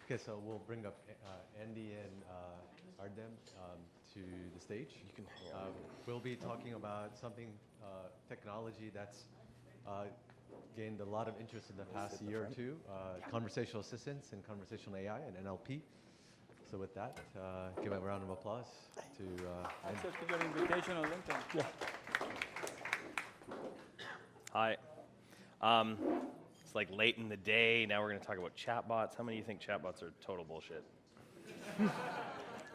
Okay, so we'll bring up Andy and Erdem to the stage. We'll be talking about something, technology that's gained a lot of interest in the past year or two, conversational assistants and conversational AI and NLP. So with that, give a round of applause to Thanks for your invitation on LinkedIn. Yeah. Hi. It's like late in the day. Now we're going to talk about chatbots. How many of you think chatbots are total bullshit?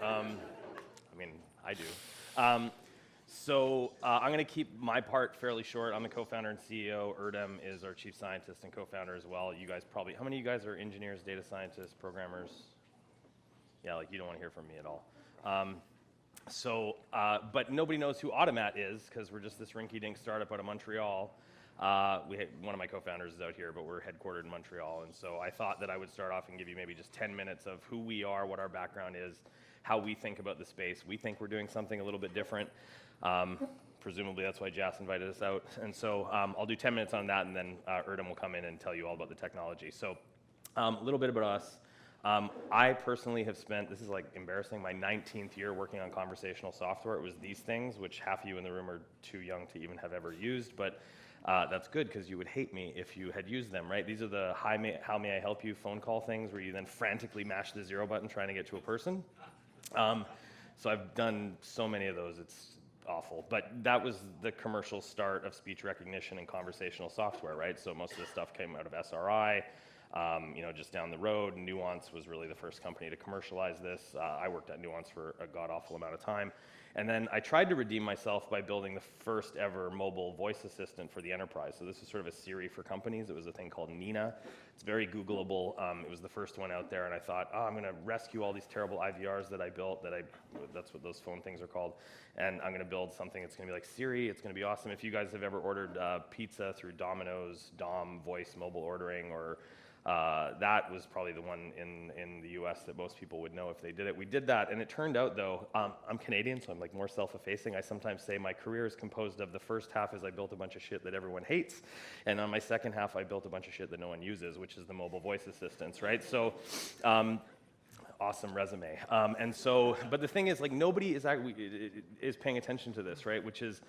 I mean, I do. I'm going to keep my part fairly short. I'm the co-founder and CEO. Erdem is our chief scientist and co-founder as well. You guys probably, how many of you guys are engineers, data scientists, programmers? Yeah, like you don't want to hear from me at all. But nobody knows who Automat is because we're just this rinky-dink startup out of Montreal. One of my co-founders is out here, but we're headquartered in Montreal. And so I thought that I would start off and give you maybe just 10 minutes of who we are, what our background is, how we think about the space. We think we're doing something a little bit different. Presumably that's why Jas invited us out. And so I'll do 10 minutes on that, and then Erdem will come in and tell you all about the technology. So a little bit about us. I personally have spent, this is like embarrassing, my 19th year working on conversational software. It was these things, which half of you in the room are too young to even have ever used, but that's good because you would hate me if you had used them, right? These are the how may I help you phone call things where you then frantically mash the 0 button trying to get to a person. So I've done so many of those, it's awful. But that was the commercial start of speech recognition and conversational software, right? So most of the stuff came out of SRI. Just down the road, Nuance was really the first company to commercialize this. I worked at Nuance for a god-awful amount of time. And then I tried to redeem myself by building the first ever mobile voice assistant for the enterprise. So this is sort of a Siri for companies. It was a thing called Nina. It's very Googleable. It was the first one out there, and I thought, I'm going to rescue all these terrible IVRs that I built, that's what those phone things are called, and I'm going to build something that's going to be like Siri. It's going to be awesome. If you guys have ever ordered pizza through Domino's, Dom voice mobile ordering, or that was probably the one in the US that most people would know if they did it. We did that, and it turned out though, I'm Canadian, so I'm like more self-effacing. I sometimes say my career is composed of the first half is I built a bunch of shit that everyone hates, and on my second half I built a bunch of shit that no one uses, which is the mobile voice assistants, right? So, awesome resume. But the thing is, like, nobody is paying attention to this, right? Which is,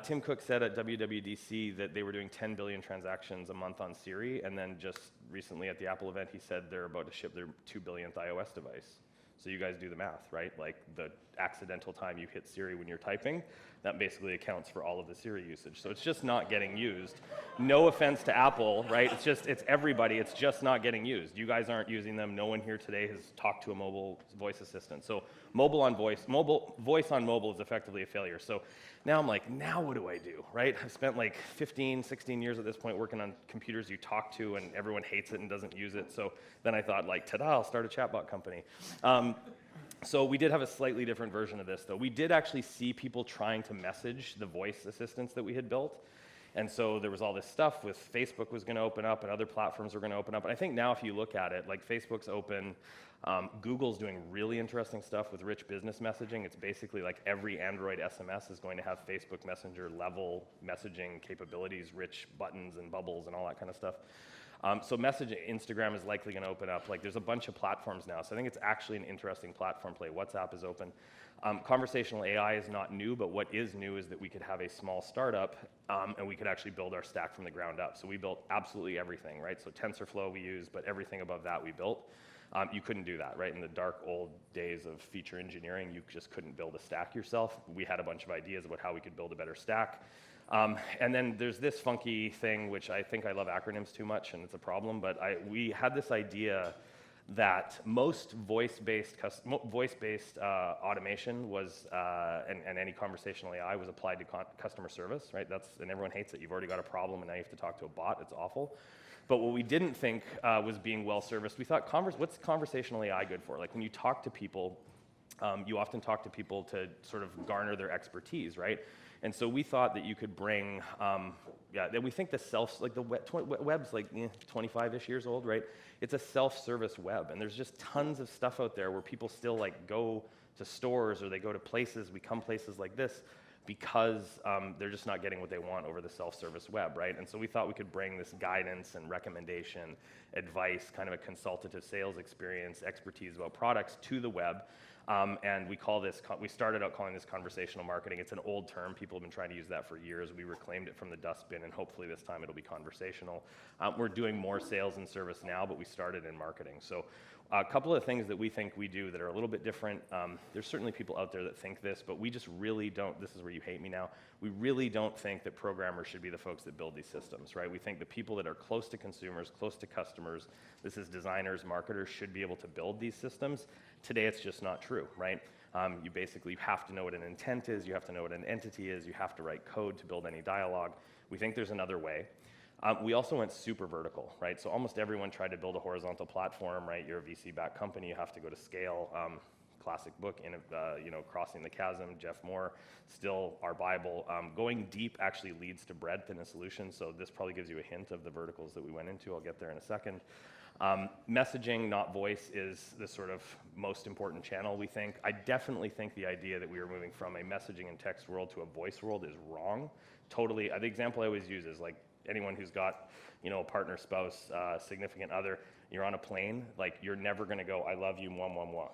Tim Cook said at WWDC that they were doing 10 billion transactions a month on Siri, and then just recently at the Apple event, he said they're about to ship their 2 billionth iOS device. So you guys do the math, right? Like the accidental time you hit Siri when you're typing, that basically accounts for all of the Siri usage. So it's just not getting used. No offense to Apple, right? It's everybody, it's just not getting used. You guys aren't using them. No one here today has talked to a mobile voice assistant. So voice on mobile is effectively a failure. So now I'm like, now what do I do, right? I've spent like 15, 16 years at this point working on computers you talk to and everyone hates it and doesn't use it. So then I thought, like, ta-da, I'll start a chatbot company. So we did have a slightly different version of this, though. We did actually see people trying to message the voice assistants that we had built. And so there was all this stuff with Facebook was going to open up and other platforms were going to open up. And I think now if you look at it, like Facebook's open, Google's doing really interesting stuff with rich business messaging. It's basically like every Android SMS is going to have Facebook Messenger level messaging capabilities, rich buttons and bubbles and all that kind of stuff. So messaging, Instagram is likely going to open up. Like there's a bunch of platforms now. So I think it's actually an interesting platform play. WhatsApp is open. Conversational AI is not new, but what is new is that we could have a small startup and we could actually build our stack from the ground up. So we built absolutely everything, right? So TensorFlow we use, but everything above that we built. You couldn't do that, right? In the dark old days of feature engineering, you just couldn't build a stack yourself. We had a bunch of ideas about how we could build a better stack. And then there's this funky thing, which I think I love acronyms too much, and it's a problem, but we had this idea that most voice-based automation was, and any conversational AI was applied to customer service, right? And everyone hates it. You've already got a problem, and now you have to talk to a bot. It's awful. But what we didn't think was being well-serviced, we thought, what's conversational AI good for? Like when you talk to people, you often talk to people to sort of garner their expertise, right? And so we thought that you could bring, we think the web's like 25-ish years old, right? It's a self-service web, and there's just tons of stuff out there where people still like go to stores or they go to places, we come places like this, because they're just not getting what they want over the self-service web, right? And so we thought we could bring this guidance and recommendation, advice, kind of a consultative sales experience, expertise about products to the web. And we started out calling this conversational marketing. It's an old term. People have been trying to use that for years. We reclaimed it from the dustbin, and hopefully this time it'll be conversational. We're doing more sales and service now, but we started in marketing. So a couple of things that we think we do that are a little bit different. There's certainly people out there that think this, but we just really don't. This is where you hate me now. We really don't think that programmers should be the folks that build these systems, right? We think the people that are close to consumers, close to customers, this is designers, marketers, should be able to build these systems. Today, it's just not true, right? You basically have to know what an intent is, you have to know what an entity is, you have to write code to build any dialogue. We think there's another way. We also went super vertical, right? So almost everyone tried to build a horizontal platform, right? You're a VC-backed company, you have to go to scale. Classic book, Crossing the Chasm, Jeff Moore, still our Bible. Going deep actually leads to breadth in a solution, so this probably gives you a hint of the verticals that we went into. I'll get there in a second. Messaging, not voice, is the sort of most important channel, we think. I definitely think the idea that we are moving from a messaging and text world to a voice world is wrong. Totally. The example I always use is like anyone who's got, a partner, spouse, significant other, you're on a plane, like you're never gonna go, I love you, mwah, mwah, mwah.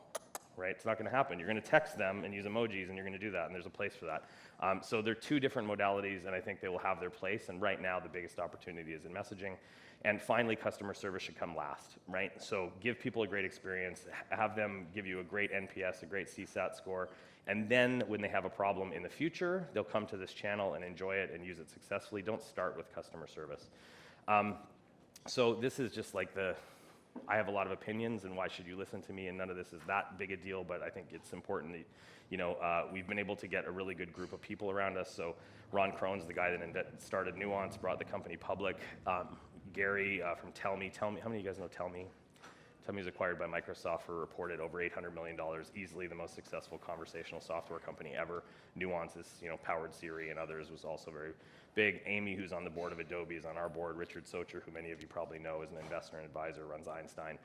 Right? It's not gonna happen. You're gonna text them and use emojis, and you're gonna do that, and there's a place for that. So they're two different modalities, and I think they will have their place, and right now the biggest opportunity is in messaging. And finally, customer service should come last, right? So give people a great experience, have them give you a great NPS, a great CSAT score, and then when they have a problem in the future, they'll come to this channel and enjoy it and use it successfully. Don't start with customer service. So this is just like I have a lot of opinions, and why should you listen to me? And none of this is that big a deal, but I think it's important that, we've been able to get a really good group of people around us. So Ron Krohn's the guy that started Nuance, brought the company public. Gary from Tell Me, how many of you guys know Tell Me? Tell Me was acquired by Microsoft for reported over $800 million, easily the most successful conversational software company ever. Nuance is, powered Siri and others, was also very big. Amy, who's on the board of Adobe, is on our board. Richard Socher, who many of you probably know, is an investor and advisor, runs Einstein.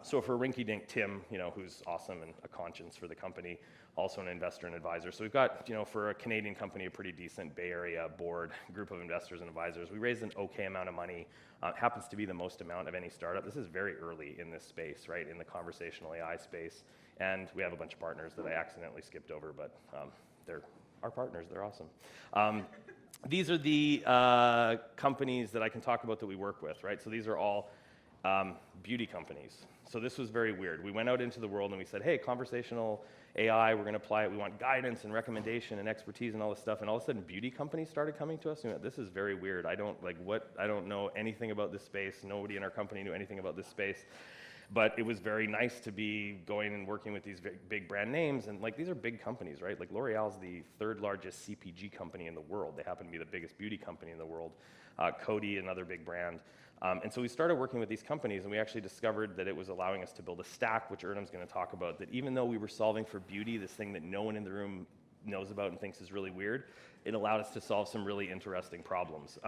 So for Rinky Dink Tim, who's awesome and a conscience for the company, also an investor and advisor. So we've got, for a Canadian company, a pretty decent Bay Area board, group of investors and advisors. We raised an okay amount of money. It happens to be the most amount of any startup. This is very early in this space, right, in the conversational AI space. And we have a bunch of partners that I accidentally skipped over, but they're our partners. They're awesome. These are the companies that I can talk about that we work with, right? So these are all beauty companies. So this was very weird. We went out into the world and we said, hey, conversational AI, we're going to apply it. We want guidance and recommendation and expertise and all this stuff. And all of a sudden, beauty companies started coming to us. This is very weird. I don't know anything about this space. Nobody in our company knew anything about this space. But it was very nice to be going and working with these big brand names. And these are big companies, right? Like L'Oreal's the third largest CPG company in the world. They happen to be the biggest beauty company in the world. Coty, another big brand. And so we started working with these companies, and we actually discovered that it was allowing us to build a stack, which Erdem's going to talk about, that even though we were solving for beauty, this thing that no one in the room knows about and thinks is really weird, it allowed us to solve some really interesting problems.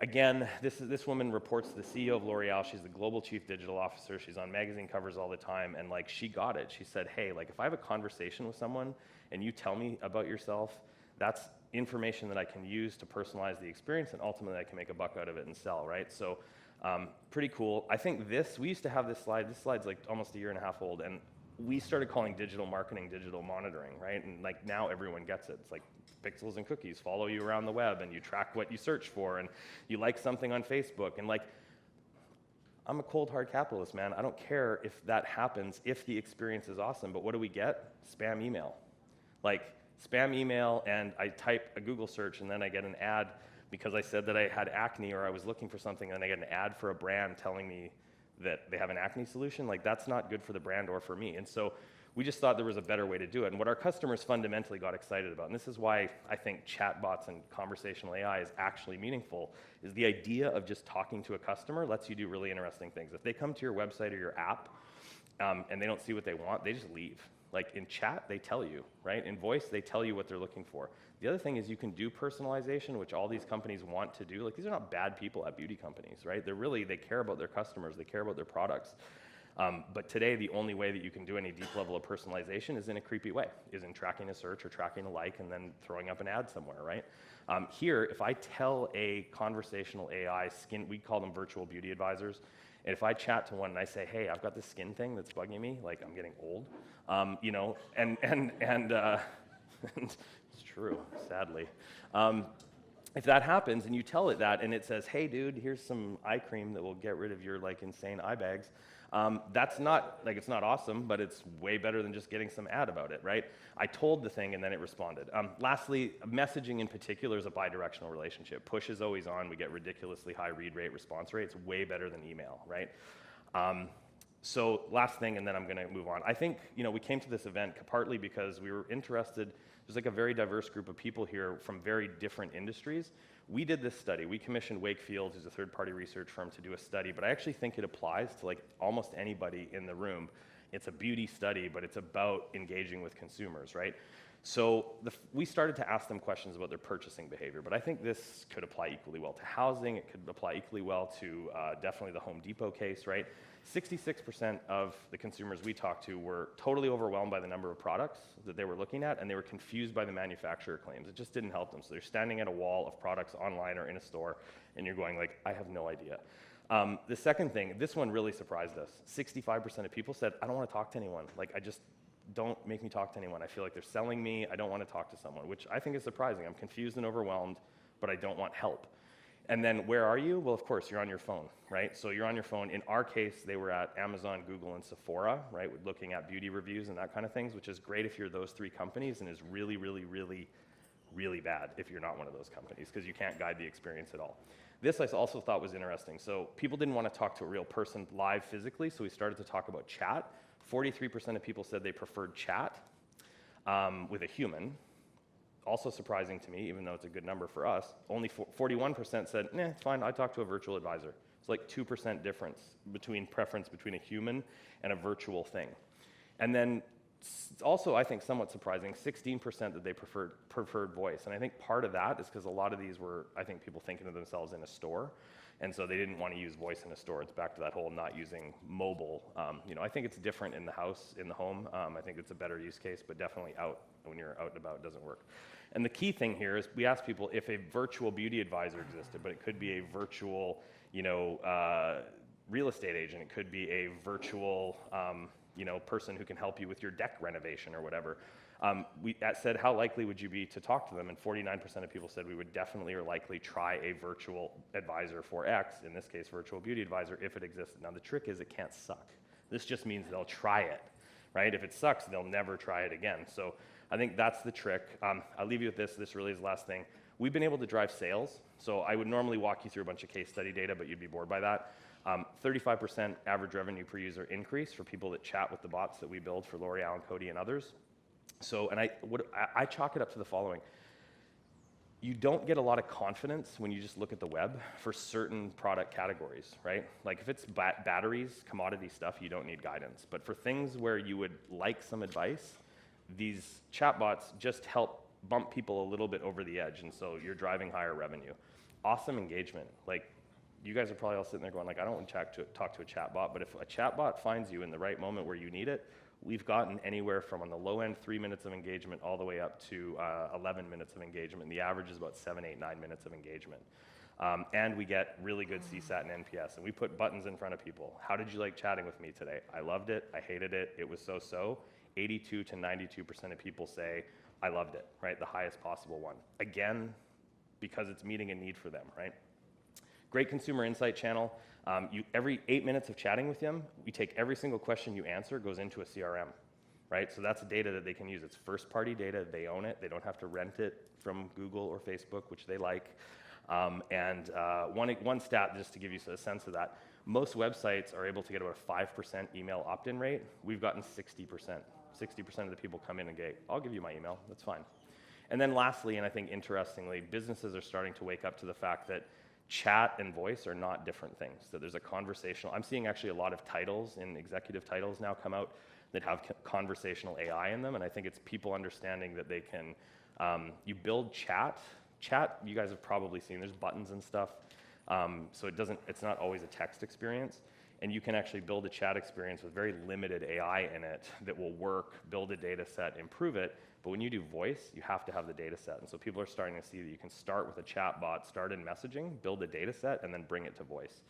Again, this woman reports to the CEO of L'Oreal. She's the global chief digital officer. She's on magazine covers all the time, and she got it. She said, hey, if I have a conversation with someone and you tell me about yourself, that's information that I can use to personalize the experience, and ultimately I can make a buck out of it and sell, right? So pretty cool. I think we used to have this slide. This slide's almost a year and a half old, and we started calling digital marketing digital monitoring, right? And now everyone gets it. It's pixels and cookies follow you around the web, and you track what you search for, and you like something on Facebook, and I'm a cold hard capitalist, man. I don't care if that happens, if the experience is awesome, but what do we get? Spam email. Spam email, and I type a Google search, and then I get an ad because I said that I had acne or I was looking for something, and I get an ad for a brand telling me that they have an acne solution. That's not good for the brand or for me. And so we just thought there was a better way to do it. And what our customers fundamentally got excited about, and this is why I think chatbots and conversational AI is actually meaningful, is the idea of just talking to a customer lets you do really interesting things. If they come to your website or your app and they don't see what they want, they just leave. In chat, they tell you, right? In voice, they tell you what they're looking for. The other thing is you can do personalization, which all these companies want to do. These are not bad people at beauty companies, right? They care about their customers. They care about their products. But today, the only way that you can do any deep level of personalization is in a creepy way, is in tracking a search or tracking a like and then throwing up an ad somewhere, right? Here, if I tell a conversational AI we call them virtual beauty advisors, and if I chat to one and I say, hey, I've got this skin thing that's bugging me, like I'm getting old, you know, and it's true, sadly. If that happens and you tell it that and it says, hey dude, here's some eye cream that will get rid of your like insane eye bags, that's not, like it's not awesome, but it's way better than just getting some ad about it, right? I told the thing and then it responded. Lastly, messaging in particular is a bi-directional relationship. Push is always on, we get ridiculously high read rate, response rate. It's way better than email, right? So last thing, and then I'm gonna move on. I think, you know, we came to this event partly because we were interested. There's like a very diverse group of people here from very different industries. We did this study. We commissioned Wakefield, who's a third-party research firm, to do a study, but I actually think it applies to like almost anybody in the room. It's a beauty study, but it's about engaging with consumers, right? So we started to ask them questions about their purchasing behavior, but I think this could apply equally well to housing. It could apply equally well to definitely the Home Depot case, right? 66% of the consumers we talked to were totally overwhelmed by the number of products that they were looking at, and they were confused by the manufacturer claims. It just didn't help them. So they're standing at a wall of products online or in a store, and you're going like, I have no idea. The second thing, this one really surprised us. 65% of people said, I don't want to talk to anyone. Like, don't make me talk to anyone. I feel like they're selling me. I don't want to talk to someone, which I think is surprising. I'm confused and overwhelmed, but I don't want help. And then where are you? Well, of course, you're on your phone, right? So you're on your phone. In our case, they were at Amazon, Google, and Sephora, right? Looking at beauty reviews and that kind of things, which is great if you're those three companies, and is really, really, really, really bad if you're not one of those companies, because you can't guide the experience at all. This I also thought was interesting. So people didn't want to talk to a real person live physically, so we started to talk about chat. 43% of people said they preferred chat with a human. Also surprising to me, even though it's a good number for us, only 41% said, nah, it's fine, I talk to a virtual advisor. It's like 2% difference preference between a human and a virtual thing. And then also, I think somewhat surprising, 16% that they preferred voice. And I think part of that is because a lot of these were, I think, people thinking of themselves in a store. And so they didn't want to use voice in a store. It's back to that whole not using mobile. You know, I think it's different in the house, in the home. I think it's a better use case, but definitely out, when you're out and about, it doesn't work. And the key thing here is we asked people if a virtual beauty advisor existed, but it could be a virtual, you know, real estate agent. It could be a virtual, you know, person who can help you with your deck renovation or whatever. We said, how likely would you be to talk to them? And 49% of people said we would definitely or likely try a virtual advisor for X, in this case, virtual beauty advisor, if it existed. Now, the trick is it can't suck. This just means they'll try it, right? If it sucks, they'll never try it again. So I think that's the trick. I'll leave you with this. This really is the last thing. We've been able to drive sales. So I would normally walk you through a bunch of case study data, but you'd be bored by that. 35% average revenue per user increase for people that chat with the bots that we build for L'Oreal and Coty and others. So, and I chalk it up to the following. You don't get a lot of confidence when you just look at the web for certain product categories, right? Like if it's batteries, commodity stuff, you don't need guidance. But for things where you would like some advice, these chatbots just help bump people a little bit over the edge, and so you're driving higher revenue. Awesome engagement. Like, you guys are probably all sitting there going like, I don't want to talk to a chatbot, but if a chatbot finds you in the right moment where you need it, we've gotten anywhere from, on the low end, 3 minutes of engagement all the way up to 11 minutes of engagement. The average is about 7, 8, 9 minutes of engagement. And we get really good CSAT and NPS, and we put buttons in front of people. How did you like chatting with me today? I loved it, I hated it, it was so-so. 82 to 92% of people say, I loved it, right? The highest possible one. Again, because it's meeting a need for them, right? Great consumer insight channel. Every 8 minutes of chatting with them, we take every single question you answer, goes into a CRM, right? So that's data that they can use. It's first-party data. They own it. They don't have to rent it from Google or Facebook, which they like. One stat, just to give you a sense of that, most websites are able to get about a 5% email opt-in rate. We've gotten 60%. 60% of the people come in and go, I'll give you my email. That's fine. And then lastly, and I think interestingly, businesses are starting to wake up to the fact that chat and voice are not different things. So there's a conversational, I'm seeing actually a lot of titles in executive titles now come out that have conversational AI in them, and I think it's people understanding that they can, you build chat, you guys have probably seen, there's buttons and stuff, so it's not always a text experience. and you can actually build a chat experience with very limited AI in it that will work, build a data set, improve it. But when you do voice, you have to have the data set. And so people are starting to see that you can start with a chatbot, start in messaging, build a data set, and then bring it to voice.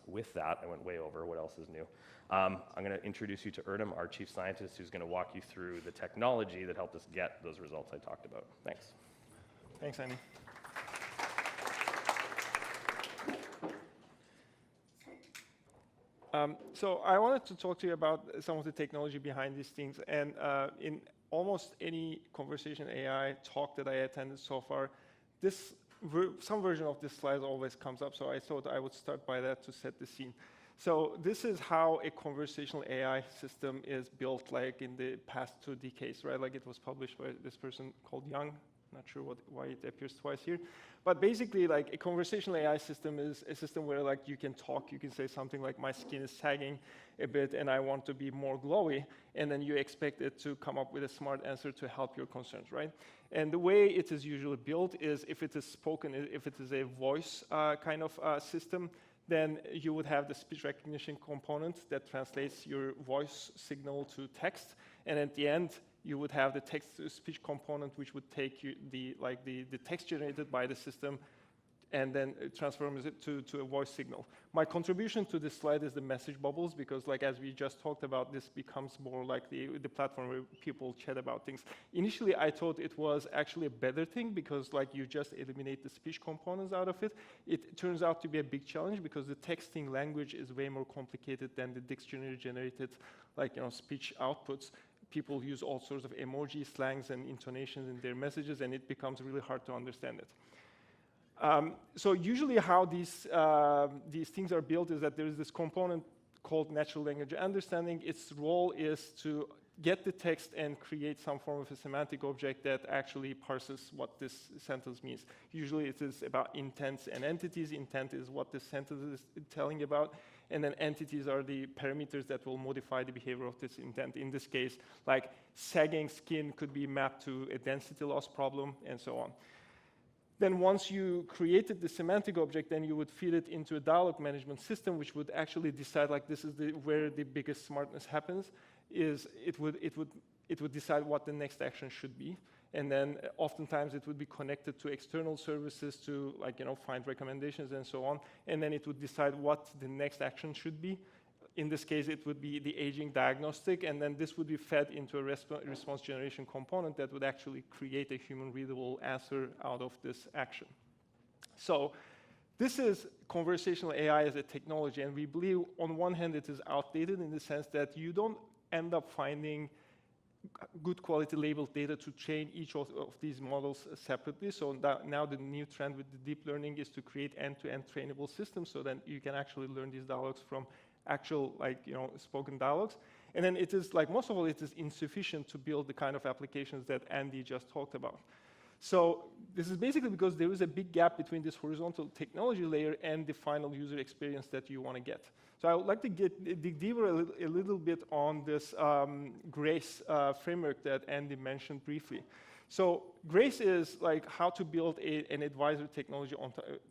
With that, I went way over. What else is new? I'm going to introduce you to Erdem, our chief scientist, who's going to walk you through the technology that helped us get those results I talked about. Thanks. Thanks, Andy. So I wanted to talk to you about some of the technology behind these things. And in almost any conversation AI talk that I attended so far, some version of this slide always comes up. So I thought I would start by that to set the scene. So this is how a conversational AI system is built, like in the past 2 decades, right? Like it was published by this person called Young. Not sure why it appears twice here. But basically, like a conversational AI system is a system where like you can talk, you can say something like my skin is sagging a bit and I want to be more glowy, and then you expect it to come up with a smart answer to help your concerns, right? And the way it is usually built is if it is spoken, if it is a voice kind of system, then you would have the speech recognition component that translates your voice signal to text, and at the end, you would have the text-to-speech component, which would take you the text generated by the system and then it transforms it to a voice signal. My contribution to this slide is the message bubbles, because like as we just talked about, this becomes more like the platform where people chat about things. Initially, I thought it was actually a better thing because like you just eliminate the speech components out of it. It turns out to be a big challenge because the texting language is way more complicated than the dictionary generated speech outputs. People use all sorts of emoji, slangs, and intonations in their messages, and it becomes really hard to understand it. So usually how these things are built is that there is this component called natural language understanding. Its role is to get the text and create some form of a semantic object that actually parses what this sentence means. Usually it is about intents and entities. Intent is what this sentence is telling about, and then entities are the parameters that will modify the behavior of this intent. In this case, like sagging skin could be mapped to a density loss problem, and so on. Then once you created the semantic object, then you would feed it into a dialogue management system, which would actually decide, like this is where the biggest smartness happens, is it would decide what the next action should be. And then oftentimes it would be connected to external services to find recommendations and so on. And then it would decide what the next action should be. In this case, it would be the aging diagnostic, and then this would be fed into a response generation component that would actually create a human-readable answer out of this action. So this is conversational AI as a technology, and we believe on one hand it is outdated in the sense that you don't end up finding good quality labeled data to train each of these models separately. So now the new trend with the deep learning is to create end-to-end trainable systems so that you can actually learn these dialogues from actual spoken dialogues. And then it is most of all, it is insufficient to build the kind of applications that Andy just talked about. So this is basically because there is a big gap between this horizontal technology layer and the final user experience that you want to get. So I would like to dig deeper a little bit on this GRACE framework that Andy mentioned briefly. So GRACE is like how to build an advisor technology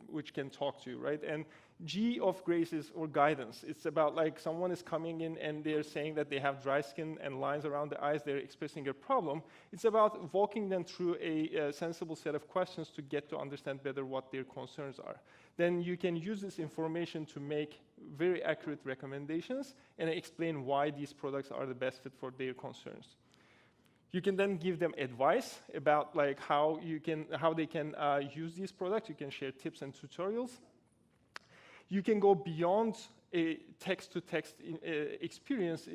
which can talk to you, right? And G of GRACE is or guidance. It's about someone is coming in and they're saying that they have dry skin and lines around the eyes. They're expressing a problem. It's about walking them through a sensible set of questions to get to understand better what their concerns are. Then you can use this information to make very accurate recommendations and explain why these products are the best fit for their concerns. You can then give them advice about how they can use these products. You can share tips and tutorials. You can go beyond a text-to-text experience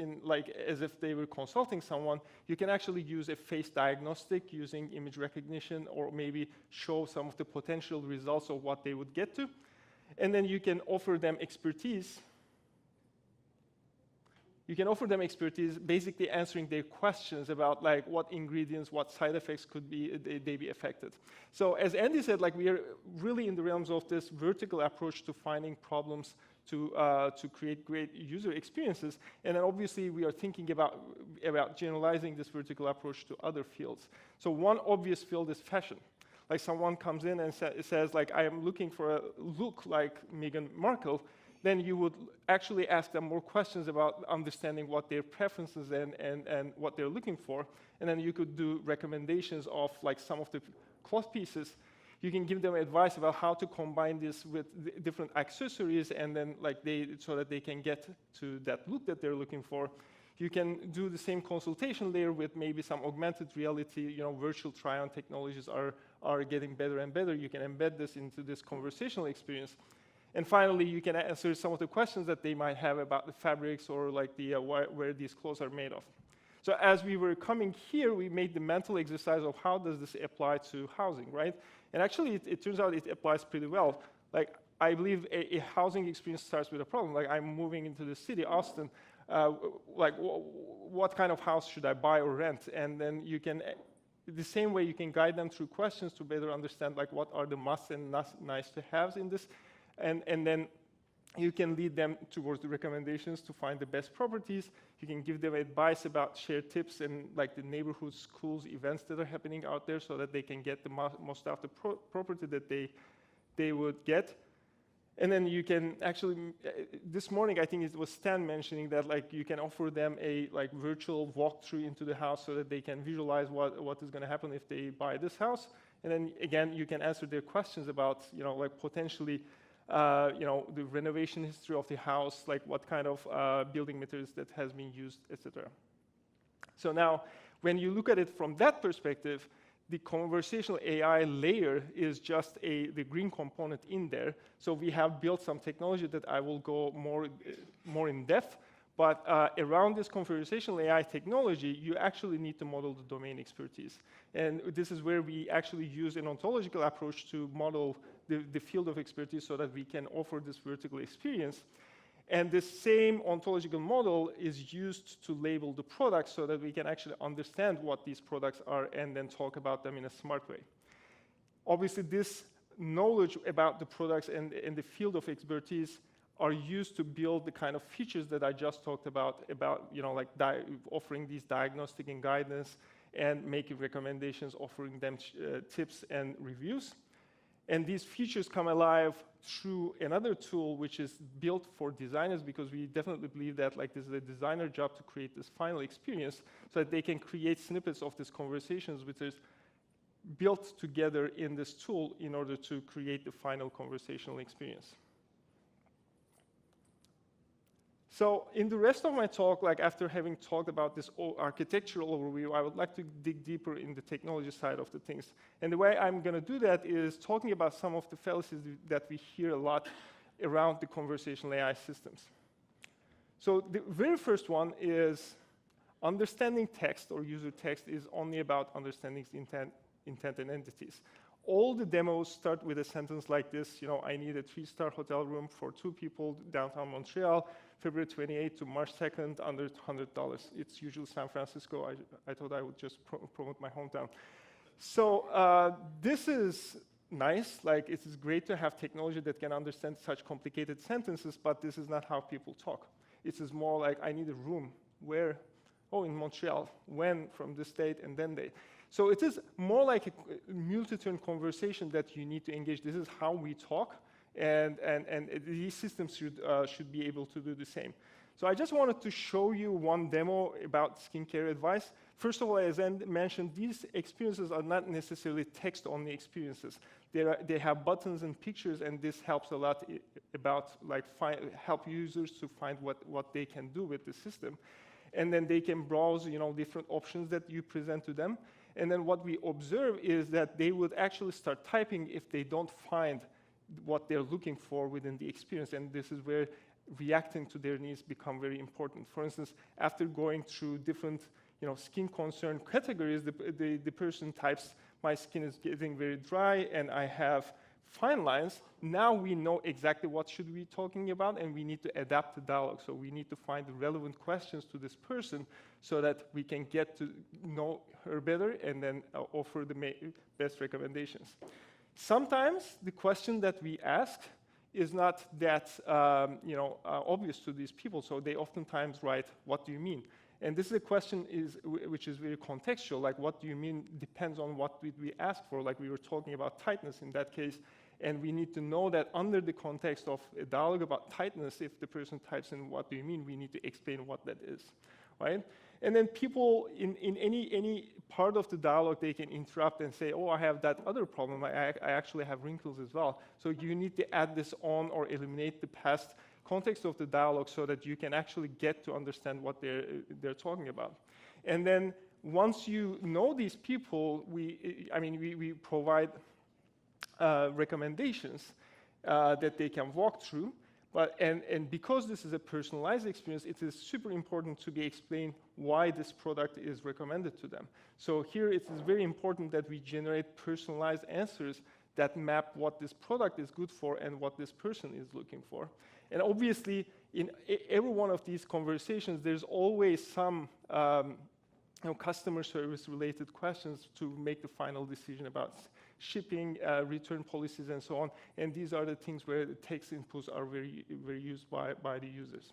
as if they were consulting someone. You can actually use a face diagnostic using image recognition, or maybe show some of the potential results of what they would get to. And then you can offer them expertise. You can offer them expertise, basically answering their questions about what ingredients, what side effects could they be affected. So as Andy said, we are really in the realms of this vertical approach to finding problems to create great user experiences. And then obviously we are thinking about generalizing this vertical approach to other fields. So one obvious field is fashion. Someone comes in and says I am looking for a look like Meghan Markle. then you would actually ask them more questions about understanding what their preferences and what they're looking for. And then you could do recommendations of like some of the cloth pieces. You can give them advice about how to combine this with different accessories, and then like so that they can get to that look that they're looking for. You can do the same consultation layer with maybe some augmented reality, virtual try-on technologies are getting better and better. You can embed this into this conversational experience. And finally, you can answer some of the questions that they might have about the fabrics or like where these clothes are made of. So as we were coming here, we made the mental exercise of how does this apply to housing, right? And actually, it turns out it applies pretty well. Like, I believe a housing experience starts with a problem. Like, I'm moving into the city, Austin. What kind of house should I buy or rent? And then you can, the same way you can guide them through questions to better understand like what are the must and nice to haves in this. And then you can lead them towards the recommendations to find the best properties. You can give them advice about shared tips and like the neighborhood schools events that are happening out there so that they can get the most out of the property that they would get. And then you can actually, this morning I think it was Stan mentioning that like you can offer them a like virtual walkthrough into the house so that they can visualize what is going to happen if they buy this house. And then again, you can answer their questions about, like potentially the renovation history of the house, like what kind of building materials that has been used, etc. So now, when you look at it from that perspective, the conversational AI layer is just the green component in there. So we have built some technology that I will go more in depth. But around this conversational AI technology, you actually need to model the domain expertise. And this is where we actually use an ontological approach to model the field of expertise so that we can offer this vertical experience. And this same ontological model is used to label the products so that we can actually understand what these products are and then talk about them in a smart way. Obviously, this knowledge about the products and the field of expertise are used to build the kind of features that I just talked about like offering these diagnostic and guidance and making recommendations, offering them tips and reviews. And these features come alive through another tool which is built for designers, because we definitely believe that like this is a designer job to create this final experience so that they can create snippets of these conversations which is built together in this tool in order to create the final conversational experience. So in the rest of my talk, like after having talked about this architectural overview, I would like to dig deeper in the technology side of the things. And the way I'm going to do that is talking about some of the fallacies that we hear a lot around the conversational AI systems. So the very first one is understanding text or user text is only about understanding intent and entities. All the demos start with a sentence like this, I need a 3-star hotel room for 2 people downtown Montreal, February 28th to March 2nd, under $100. It's usually San Francisco. I thought I would just promote my hometown. So this is nice. Like, it is great to have technology that can understand such complicated sentences, but this is not how people talk. It is more like, I need a room. Where? Oh, in Montreal. When? From this date and then date. So it is more like a multi-turn conversation that you need to engage. This is how we talk, and these systems should be able to do the same. So I just wanted to show you one demo about skincare advice. First of all, as I mentioned, these experiences are not necessarily text-only experiences. They have buttons and pictures, and this helps a lot about help users to find what they can do with the system. And then they can browse, different options that you present to them. And then what we observe is that they would actually start typing if they don't find what they're looking for within the experience. And this is where reacting to their needs become very important. For instance, after going through different skin concern categories, the person types, my skin is getting very dry and I have fine lines. Now we know exactly what should we be talking about, and we need to adapt the dialogue. So we need to find the relevant questions to this person so that we can get to know her better and then offer the best recommendations. Sometimes the question that we ask is not that obvious to these people, so they oftentimes write, what do you mean? And this is a question which is very contextual, like what do you mean depends on what did we ask for, like we were talking about tightness in that case. And we need to know that under the context of a dialogue about tightness, if the person types in what do you mean, we need to explain what that is, right? And then people in any part of the dialogue, they can interrupt and say, oh, I have that other problem. I actually have wrinkles as well. So you need to add this on or eliminate the past context of the dialogue so that you can actually get to understand what they're talking about. And then once you know these people, we provide recommendations that they can walk through. And because this is a personalized experience, it is super important to be explained why this product is recommended to them. So here it is very important that we generate personalized answers that map what this product is good for and what this person is looking for. And obviously, in every one of these conversations, there's always some customer service related questions to make the final decision about shipping, return policies, and so on. And these are the things where the text inputs are very, very used by the users.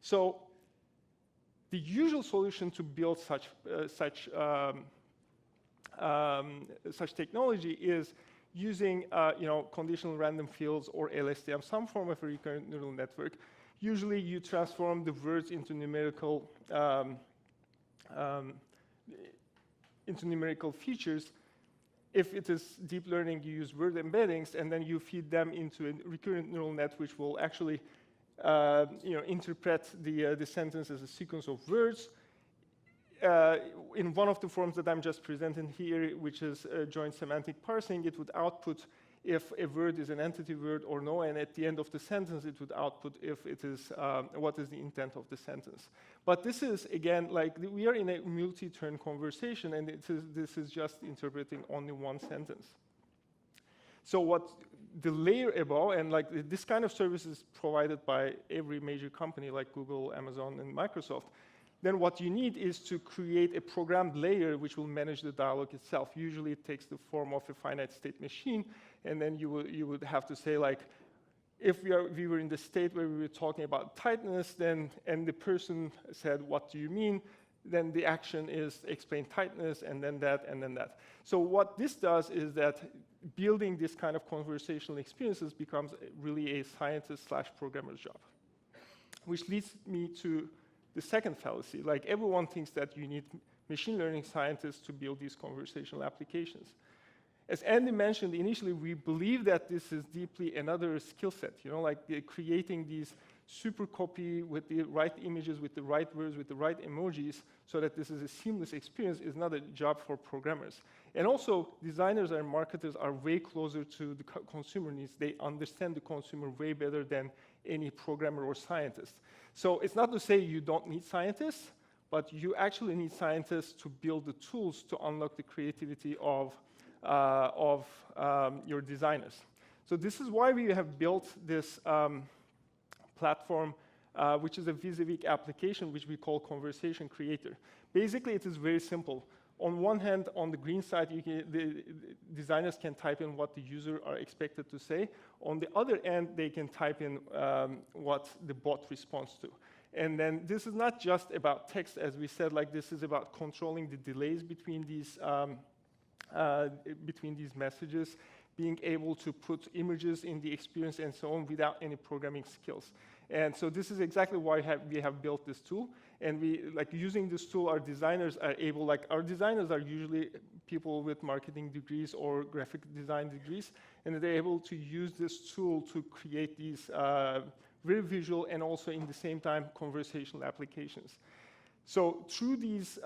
So the usual solution to build such technology is using conditional random fields or LSTM, some form of a recurrent neural network. Usually you transform the words into numerical features. If it is deep learning, you use word embeddings, and then you feed them into a recurrent neural net, which will actually interpret the sentence as a sequence of words. In one of the forms that I'm just presenting here, which is joint semantic parsing, it would output if a word is an entity word or no, and at the end of the sentence, it would output if it is what is the intent of the sentence. But this is, again, like we are in a multi-turn conversation, and this is just interpreting only one sentence. So what the layer above, and like this kind of service is provided by every major company like Google, Amazon, and Microsoft. Then what you need is to create a programmed layer which will manage the dialogue itself. Usually it takes the form of a finite state machine, and then you would have to say, like, if we were in the state where we were talking about tightness, and the person said, what do you mean? Then the action is explain tightness, and then that, and then that. So what this does is that building this kind of conversational experiences becomes really a scientist/programmer's job. Which leads me to the second fallacy. Like, everyone thinks that you need machine learning scientists to build these conversational applications. As Andy mentioned initially, we believe that this is deeply another skill set, like creating these super copy with the right images, with the right words, with the right emojis, so that this is a seamless experience is not a job for programmers. And also, designers and marketers are way closer to the consumer needs. They understand the consumer way better than any programmer or scientist. So it's not to say you don't need scientists, but you actually need scientists to build the tools to unlock the creativity of your designers. So this is why we have built this platform, which is a vis-a-vis application, which we call Conversation Creator. Basically, it is very simple. On one hand, on the green side, the designers can type in what the user are expected to say. On the other end, they can type in what the bot responds to. And then this is not just about text, as we said, like this is about controlling the delays between these messages, being able to put images in the experience and so on without any programming skills. And so this is exactly why we have built this tool. And we, like, using this tool, our designers are able, like, our designers are usually people with marketing degrees or graphic design degrees, and they're able to use this tool to create these very visual and also in the same time conversational applications. So through these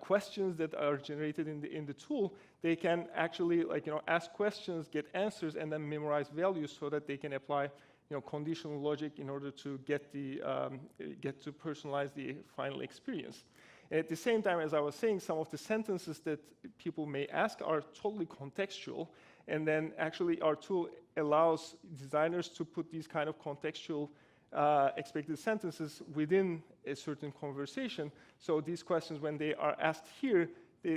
questions that are generated in the tool, they can actually, like, ask questions, get answers, and then memorize values so that they can apply conditional logic in order to get to personalize the final experience. And at the same time, as I was saying, some of the sentences that people may ask are totally contextual, and then actually our tool allows designers to put these kind of contextual expected sentences within a certain conversation. So these questions, when they are asked here,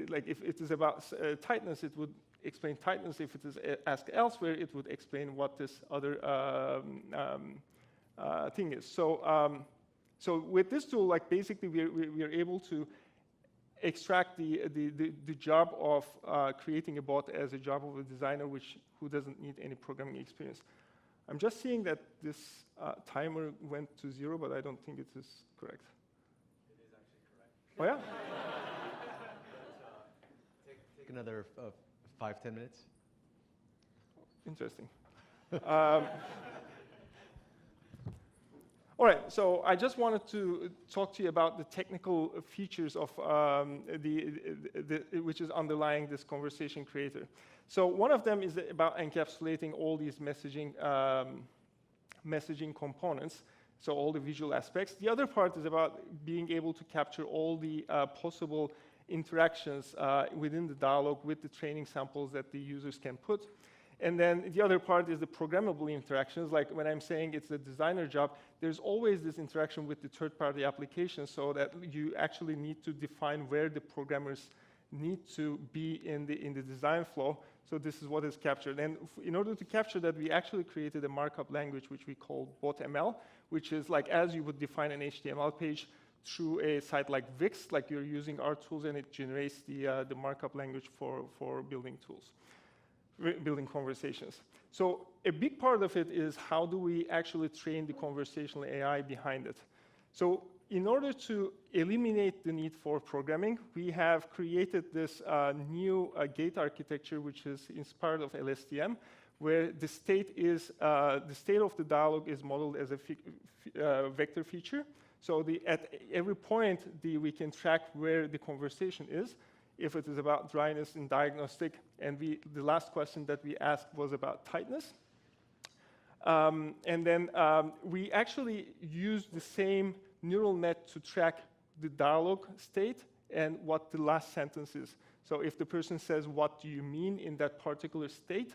like if it is about tightness, it would explain tightness. If it is asked elsewhere, it would explain what this other thing is. So, so with this tool, like basically we are able to extract the job of creating a bot as a job of a designer, who doesn't need any programming experience. I'm just seeing that this timer went to 0, but I don't think it is correct. It is actually correct. Oh, yeah? Take another 5-10 minutes. Interesting. All right, so I just wanted to talk to you about the technical features of which is underlying this conversation creator. So one of them is about encapsulating all these messaging components, so all the visual aspects. The other part is about being able to capture all the possible interactions within the dialogue with the training samples that the users can put. And then the other part is the programmable interactions. Like when I'm saying it's a designer job, there's always this interaction with the third-party application, so that you actually need to define where the programmers need to be in the design flow. So this is what is captured. And in order to capture that, we actually created a markup language which we call BotML, which is like as you would define an HTML page through a site like Wix, like you're using our tools, and it generates the markup language for building tools. Building conversations. So a big part of it is how do we actually train the conversational AI behind it. So in order to eliminate the need for programming, we have created this new gate architecture, which is inspired of LSTM, where the state of the dialogue is modeled as a vector feature. So at every point, we can track where the conversation is. If it is about dryness and diagnostic, and the last question that we asked was about tightness. And then we actually use the same neural net to track the dialogue state and what the last sentence is. So if the person says, "What do you mean?" in that particular state,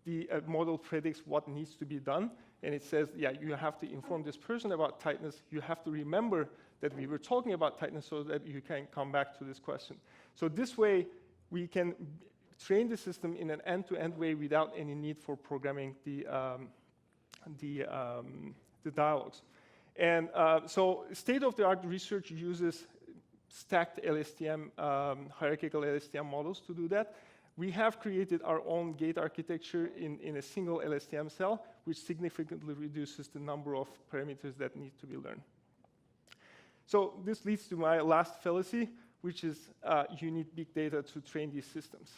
the model predicts what needs to be done, and it says, yeah, you have to inform this person about tightness. You have to remember that we were talking about tightness so that you can come back to this question. So this way, we can train the system in an end-to-end way without any need for programming the dialogues. And so state-of-the-art research uses stacked LSTM, hierarchical LSTM models to do that. We have created our own gate architecture in a single LSTM cell, which significantly reduces the number of parameters that need to be learned. So this leads to my last fallacy, which is you need big data to train these systems.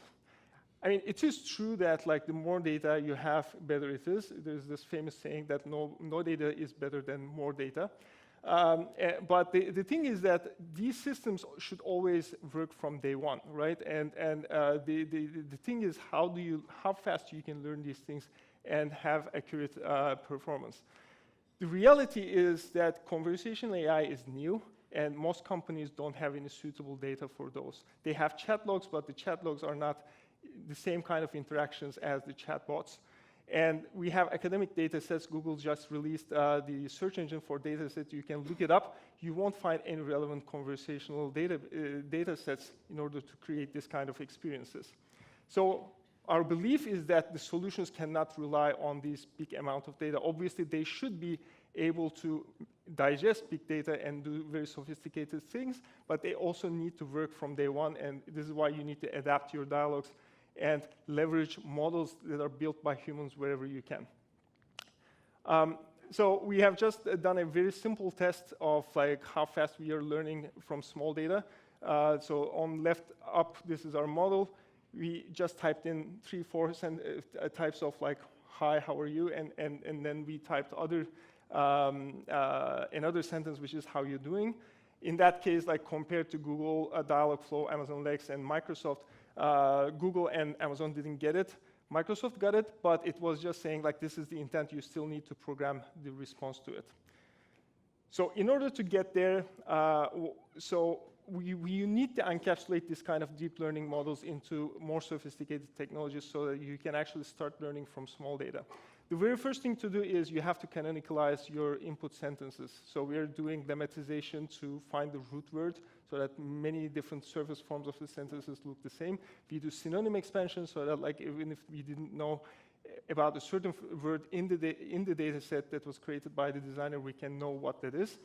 I mean, it is true that like the more data you have, better it is. There's this famous saying that no data is better than more data. But the thing is that these systems should always work from day one, right? And the thing is how fast you can learn these things and have accurate performance. The reality is that conversational AI is new, and most companies don't have any suitable data for those. They have chat logs, but the chat logs are not the same kind of interactions as the chatbots. And we have academic data sets. Google just released the search engine for data sets. You can look it up. You won't find any relevant conversational data sets in order to create this kind of experiences. So our belief is that the solutions cannot rely on this big amount of data. Obviously, they should be able to digest big data and do very sophisticated things, but they also need to work from day one, and this is why you need to adapt your dialogues and leverage models that are built by humans wherever you can. So we have just done a very simple test of like how fast we are learning from small data. So on left up, this is our model. We just typed in 3-4 types of like, hi, how are you? And then we typed another sentence, which is how you're doing. In that case, like compared to Google, Dialogflow, Amazon Lex, and Microsoft, Google and Amazon didn't get it. Microsoft got it, but it was just saying like this is the intent. You still need to program the response to it. So in order to get there, we need to encapsulate this kind of deep learning models into more sophisticated technologies so that you can actually start learning from small data. The very first thing to do is you have to canonicalize your input sentences. So we are doing lemmatization to find the root word so that many different surface forms of the sentences look the same. We do synonym expansion so that like even if we didn't know about a certain word in the data set that was created by the designer, we can know what that is.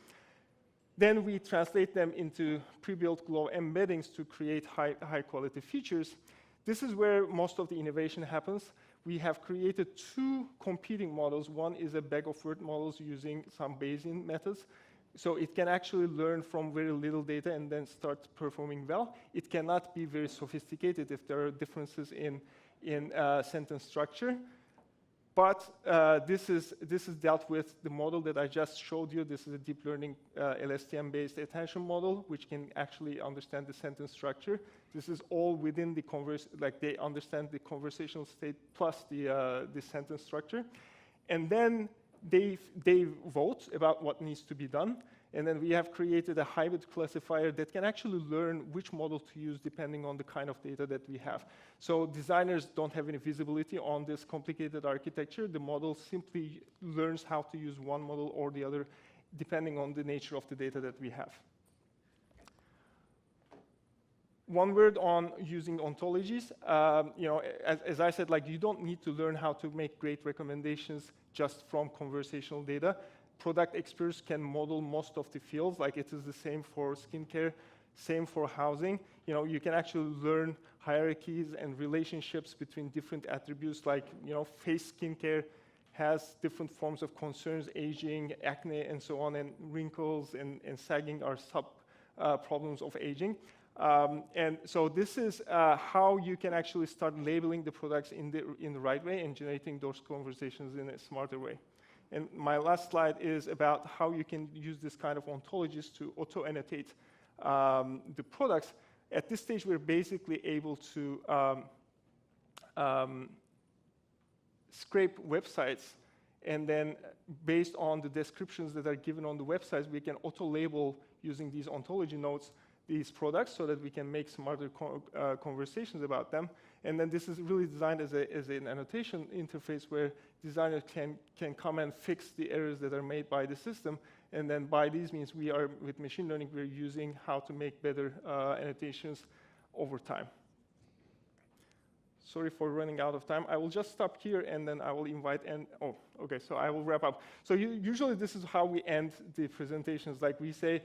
Then we translate them into pre-built Glow embeddings to create high-quality features. This is where most of the innovation happens. We have created two competing models. One is a bag-of-word models using some Bayesian methods. So it can actually learn from very little data and then start performing well. It cannot be very sophisticated if there are differences in sentence structure. But this is dealt with the model that I just showed you. This is a deep learning LSTM-based attention model, which can actually understand the sentence structure. This is all within the they understand the conversational state plus the sentence structure. And then they vote about what needs to be done. And then we have created a hybrid classifier that can actually learn which model to use depending on the kind of data that we have. So designers don't have any visibility on this complicated architecture. The model simply learns how to use one model or the other depending on the nature of the data that we have. One word on using ontologies. As I said, you don't need to learn how to make great recommendations just from conversational data. Product experts can model most of the fields, like it is the same for skincare, same for housing. You can actually learn hierarchies and relationships between different attributes, like face skincare has different forms of concerns, aging, acne, and so on, and wrinkles and sagging are sub problems of aging. And so this is how you can actually start labeling the products in the right way and generating those conversations in a smarter way. And my last slide is about how you can use this kind of ontologies to auto-annotate the products. At this stage, we're basically able to scrape websites, and then based on the descriptions that are given on the websites, we can auto-label using these ontology nodes these products so that we can make smarter conversations about them. And then this is really designed as an annotation interface where designers can come and fix the errors that are made by the system. And then by these means, with machine learning, we're using how to make better annotations over time. Sorry for running out of time. I will just stop here, and then I will invite, so I will wrap up. So usually this is how we end the presentations. Like we say,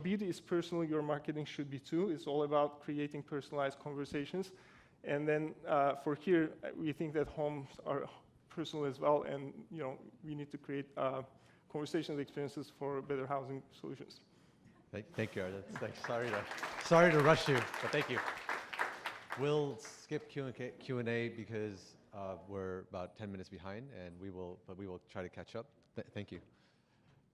beauty is personal, your marketing should be too. It's all about creating personalized conversations. And then for here, we think that homes are personal as well, and we need to create conversational experiences for better housing solutions. Thank you, Erdem. Sorry to rush you, but thank you. We'll skip Q&A because we're about 10 minutes behind, and we will try to catch up. Thank you.